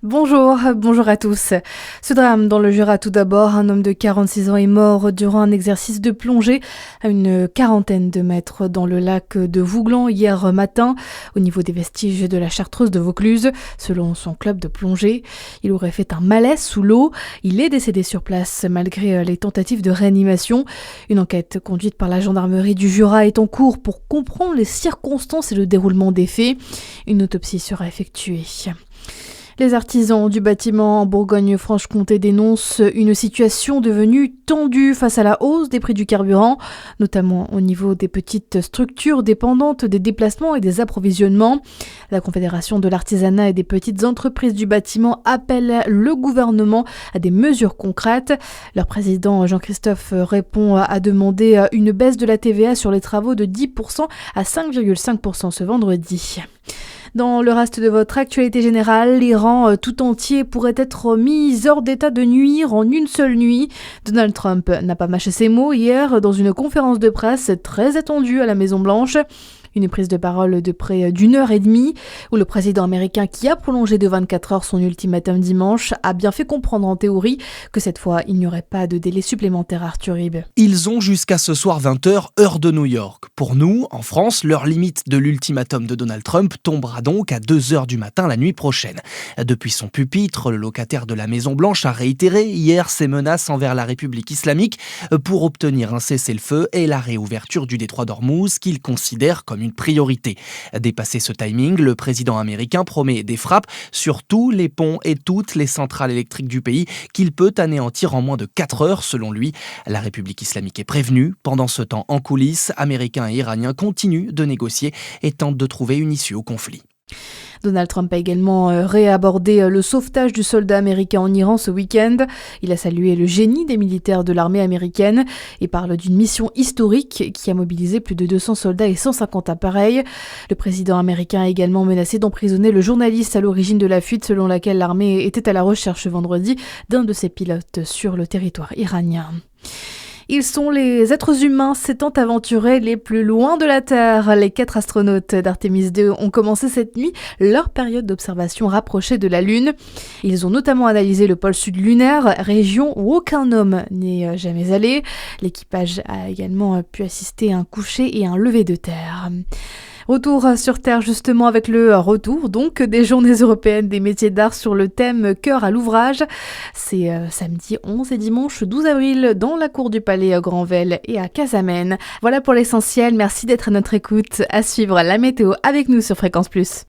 Bonjour à tous. Ce drame dans le Jura tout d'abord, un homme de 46 ans est mort durant un exercice de plongée à une quarantaine de mètres dans le lac de Vouglan hier matin, au niveau des vestiges de la Chartreuse de Vaucluse, selon son club de plongée. Il aurait fait un malaise sous l'eau. Il est décédé sur place malgré les tentatives de réanimation. Une enquête conduite par la gendarmerie du Jura est en cours pour comprendre les circonstances et le déroulement des faits. Une autopsie sera effectuée. Les artisans du bâtiment en Bourgogne-Franche-Comté dénoncent une situation devenue tendue face à la hausse des prix du carburant, notamment au niveau des petites structures dépendantes des déplacements et des approvisionnements. La Confédération de l'artisanat et des petites entreprises du bâtiment appelle le gouvernement à des mesures concrètes. Leur président Jean-Christophe répond à demander une baisse de la TVA sur les travaux de 10% à 5,5% ce vendredi. Dans le reste de votre actualité générale, l'Iran tout entier pourrait être mis hors d'état de nuire en une seule nuit. Donald Trump n'a pas mâché ses mots hier dans une conférence de presse très attendue à la Maison-Blanche. Une prise de parole de près d'une heure et demie où le président américain, qui a prolongé de 24 heures son ultimatum dimanche, a bien fait comprendre en théorie que cette fois, il n'y aurait pas de délai supplémentaire. Arthur Rib. Ils ont jusqu'à ce soir 20h, heure de New York. Pour nous, en France, l'heure limite de l'ultimatum de Donald Trump tombera donc à 2h du matin la nuit prochaine. Depuis son pupitre, le locataire de la Maison-Blanche a réitéré hier ses menaces envers la République islamique pour obtenir un cessez-le-feu et la réouverture du détroit d'Ormuz qu'il considère comme une priorité. Dépassé ce timing, le président américain promet des frappes sur tous les ponts et toutes les centrales électriques du pays qu'il peut anéantir en moins de 4 heures selon lui. La République islamique est prévenue. Pendant ce temps, en coulisses, Américains et Iraniens continuent de négocier et tentent de trouver une issue au conflit. Donald Trump a également réabordé le sauvetage du soldat américain en Iran ce week-end. Il a salué le génie des militaires de l'armée américaine et parle d'une mission historique qui a mobilisé plus de 200 soldats et 150 appareils. Le président américain a également menacé d'emprisonner le journaliste à l'origine de la fuite selon laquelle l'armée était à la recherche vendredi d'un de ses pilotes sur le territoire iranien. Ils sont les êtres humains s'étant aventurés les plus loin de la Terre. Les 4 astronautes d'Artemis 2 ont commencé cette nuit leur période d'observation rapprochée de la Lune. Ils ont notamment analysé le pôle sud lunaire, région où aucun homme n'est jamais allé. L'équipage a également pu assister à un coucher et à un lever de terre. Retour sur Terre justement avec le retour donc des journées européennes des métiers d'art sur le thème Cœur à l'ouvrage. C'est samedi 11 et dimanche 12 avril dans la cour du Palais à Granvelle et à Casamène. Voilà pour l'essentiel, merci d'être à notre écoute. À suivre la météo avec nous sur Fréquence Plus.